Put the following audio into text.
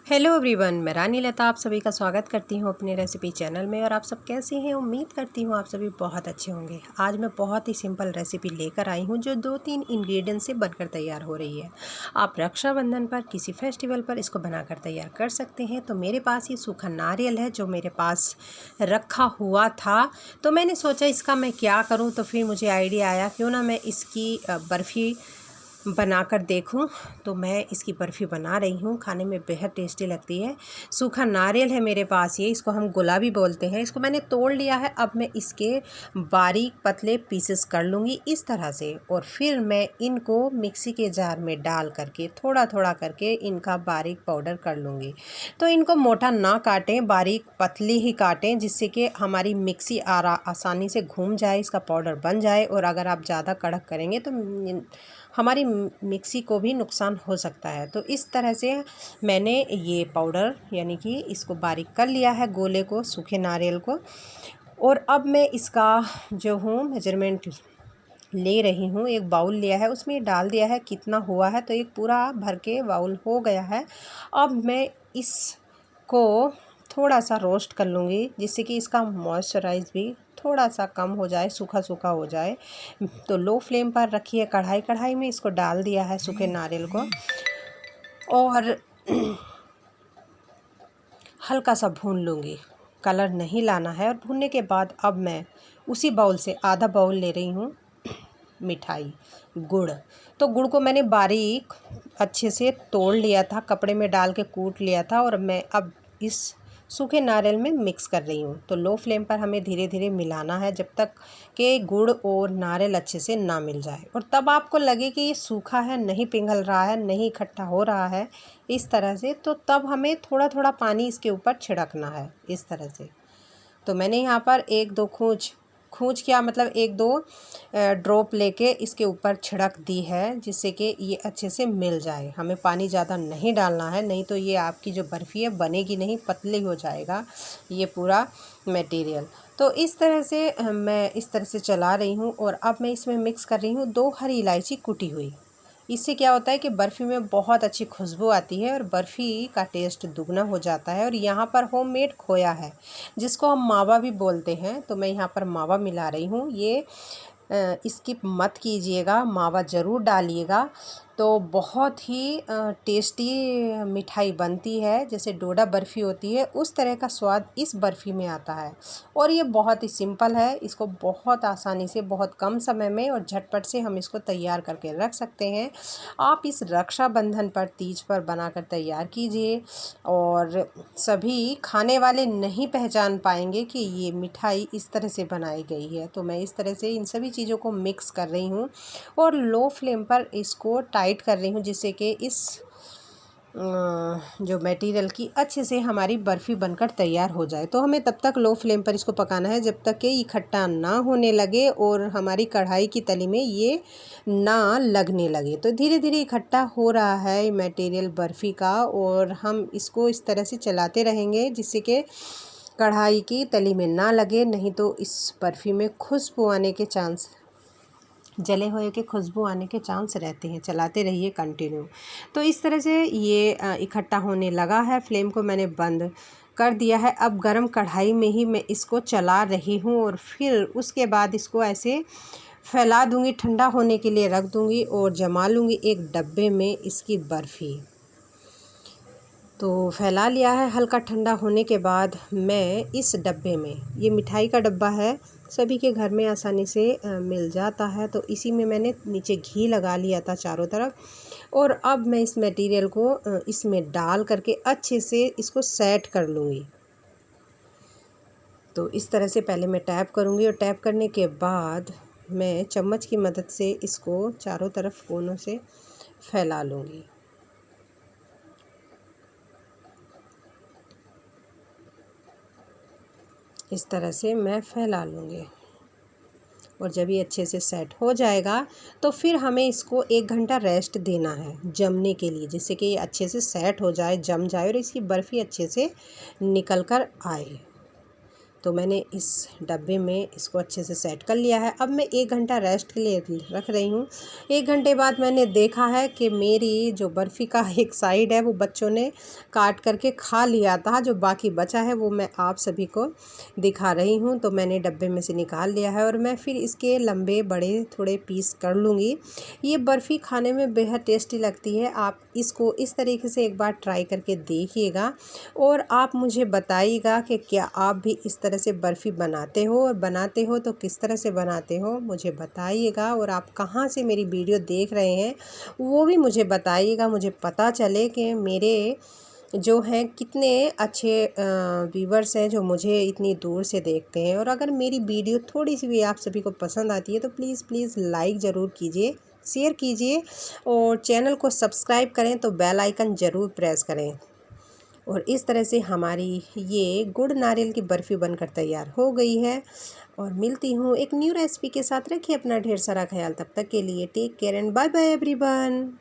Hello everyone, मैं रानी लता आप सभी का स्वागत करती हूँ अपने रेसिपी चैनल में। और आप सब कैसे हैं? उम्मीद करती हूँ आप सभी बहुत अच्छे होंगे। आज मैं बहुत ही सिंपल रेसिपी लेकर आई हूँ जो 2-3 इंग्रेडिएंट से बनकर तैयार हो रही है। आप रक्षाबंधन पर किसी फेस्टिवल पर इसको बनाकर तैयार कर सकते हैं। तो मेरे पास ये सूखा नारियल है जो मेरे पास रखा हुआ था, तो मैंने सोचा इसका मैं क्या करूँ। तो फिर मुझे आइडिया आया क्यों ना मैं इसकी बर्फ़ी बनाकर देखूं। तो मैं इसकी बर्फ़ी बना रही हूँ, खाने में बेहद टेस्टी लगती है। सूखा नारियल है मेरे पास, ये इसको हम गुलाबी बोलते हैं। इसको मैंने तोड़ लिया है। अब मैं इसके बारीक पतले पीसेस कर लूँगी इस तरह से, और फिर मैं इनको मिक्सी के जार में डाल करके थोड़ा थोड़ा करके इनका बारीक पाउडर कर लूँगी। तो इनको मोटा ना काटें, बारीक पतली ही काटें, जिससे कि हमारी मिक्सी आसानी से घूम जाए, इसका पाउडर बन जाए। और अगर आप ज़्यादा कड़क करेंगे तो हमारी मिक्सी को भी नुकसान हो सकता है। तो इस तरह से मैंने ये पाउडर यानी कि इसको बारीक कर लिया है, गोले को, सूखे नारियल को। और अब मैं इसका जो हूँ मेजरमेंट ले रही हूँ। एक बाउल लिया है, उसमें डाल दिया है कितना हुआ है, तो एक पूरा भर के बाउल हो गया है। अब मैं इसको थोड़ा सा रोस्ट कर लूँगी, जिससे कि इसका मॉइस्चराइज भी थोड़ा सा कम हो जाए, सूखा सूखा हो जाए। तो लो फ्लेम पर रखिए कढ़ाई में इसको डाल दिया है सूखे नारियल को, और हल्का सा भून लूँगी। कलर नहीं लाना है। और भूनने के बाद अब मैं उसी बाउल से आधा बाउल ले रही हूँ मिठाई, गुड़। तो गुड़ को मैंने बारीक अच्छे से तोड़ लिया था, कपड़े में डाल के कूट लिया था, और मैं अब इस सूखे नारियल में मिक्स कर रही हूँ। तो लो फ्लेम पर हमें धीरे धीरे मिलाना है जब तक कि गुड़ और नारियल अच्छे से ना मिल जाए। और तब आपको लगे कि ये सूखा है, नहीं पिघल रहा है, नहीं इकट्ठा हो रहा है इस तरह से, तो तब हमें थोड़ा थोड़ा पानी इसके ऊपर छिड़कना है इस तरह से। तो मैंने यहाँ पर एक दो क्या मतलब एक दो ड्रॉप लेके इसके ऊपर छिड़क दी है, जिससे कि ये अच्छे से मिल जाए। हमें पानी ज़्यादा नहीं डालना है, नहीं तो ये आपकी जो बर्फ़ी है बनेगी नहीं, पतली हो जाएगा ये पूरा मटेरियल। तो इस तरह से मैं इस तरह से चला रही हूँ। और अब मैं इसमें मिक्स कर रही हूँ 2 हरी इलायची कुटी हुई। इससे क्या होता है कि बर्फ़ी में बहुत अच्छी खुशबू आती है और बर्फ़ी का टेस्ट दुगना हो जाता है। और यहाँ पर होममेड खोया है, जिसको हम मावा भी बोलते हैं। तो मैं यहाँ पर मावा मिला रही हूँ। ये स्किप मत कीजिएगा, मावा ज़रूर डालिएगा। तो बहुत ही टेस्टी मिठाई बनती है। जैसे डोडा बर्फ़ी होती है उस तरह का स्वाद इस बर्फ़ी में आता है। और ये बहुत ही सिंपल है, इसको बहुत आसानी से, बहुत कम समय में और झटपट से हम इसको तैयार करके रख सकते हैं। आप इस रक्षाबंधन पर, तीज पर बनाकर तैयार कीजिए, और सभी खाने वाले नहीं पहचान पाएंगे कि ये मिठाई इस तरह से बनाई गई है। तो मैं इस तरह से इन सभी चीज़ों को मिक्स कर रही हूँ और लो फ्लेम पर इसको टाइट कर रही हूँ, जिससे कि इस जो मटेरियल की अच्छे से हमारी बर्फ़ी बनकर तैयार हो जाए। तो हमें तब तक लो फ्लेम पर इसको पकाना है जब तक कि इकट्ठा ना होने लगे और हमारी कढ़ाई की तली में ये ना लगने लगे। तो धीरे धीरे इकट्ठा हो रहा है मटेरियल बर्फ़ी का, और हम इसको इस तरह से चलाते रहेंगे जिससे कि कढ़ाई की तली में ना लगे, नहीं तो इस बर्फ़ी में खुशबू आने के चांस, जले हुए के खुशबू आने के चांस रहते हैं। चलाते रहिए कंटिन्यू। तो इस तरह से ये इकट्ठा होने लगा है। फ्लेम को मैंने बंद कर दिया है। अब गरम कढ़ाई में ही मैं इसको चला रही हूँ, और फिर उसके बाद इसको ऐसे फैला दूँगी, ठंडा होने के लिए रख दूँगी और जमा लूँगी एक डब्बे में इसकी बर्फ़ी। तो फैला लिया है। हल्का ठंडा होने के बाद मैं इस डब्बे में, ये मिठाई का डब्बा है, सभी के घर में आसानी से मिल जाता है, तो इसी में मैंने नीचे घी लगा लिया था चारों तरफ। और अब मैं इस मटेरियल को इसमें डाल करके अच्छे से इसको सेट कर लूँगी। तो इस तरह से पहले मैं टैप करूँगी, और टैप करने के बाद मैं चम्मच की मदद से इसको चारों तरफ कोनों से फैला लूँगी। इस तरह से मैं फैला लूँगी, और जब ये अच्छे से सेट हो जाएगा तो फिर हमें इसको 1 घंटा रेस्ट देना है जमने के लिए, जिससे कि ये अच्छे से सेट हो जाए, जम जाए और इसकी बर्फ़ी अच्छे से निकल कर आए। तो मैंने इस डब्बे में इसको अच्छे से सेट कर लिया है। अब मैं 1 घंटा रेस्ट के लिए रख रही हूँ। 1 घंटे बाद मैंने देखा है कि मेरी जो बर्फ़ी का एक साइड है वो बच्चों ने काट करके खा लिया था। जो बाकी बचा है वो मैं आप सभी को दिखा रही हूँ। तो मैंने डब्बे में से निकाल लिया है और मैं फिर इसके लंबे बड़े थोड़े पीस कर लूँगी। ये बर्फ़ी खाने में बेहद टेस्टी लगती है। आप इसको इस तरीके से एक बार ट्राई करके देखिएगा और आप मुझे बताइएगा कि क्या आप भी इस तरह से बर्फ़ी बनाते हो, और बनाते हो तो किस तरह से बनाते हो मुझे बताइएगा। और आप कहाँ से मेरी वीडियो देख रहे हैं वो भी मुझे बताइएगा, मुझे पता चले कि मेरे जो हैं कितने अच्छे व्यूवर्स हैं जो मुझे इतनी दूर से देखते हैं। और अगर मेरी वीडियो थोड़ी सी भी आप सभी को पसंद आती है तो प्लीज़ लाइक ज़रूर कीजिए, शेयर कीजिए और चैनल को सब्सक्राइब करें, तो बेल आइकन ज़रूर प्रेस करें। और इस तरह से हमारी ये गुड़ नारियल की बर्फ़ी बनकर तैयार हो गई है। और मिलती हूँ एक न्यू रेसिपी के साथ। रखिए अपना ढेर सारा ख्याल। तब तक के लिए take care and bye bye everyone.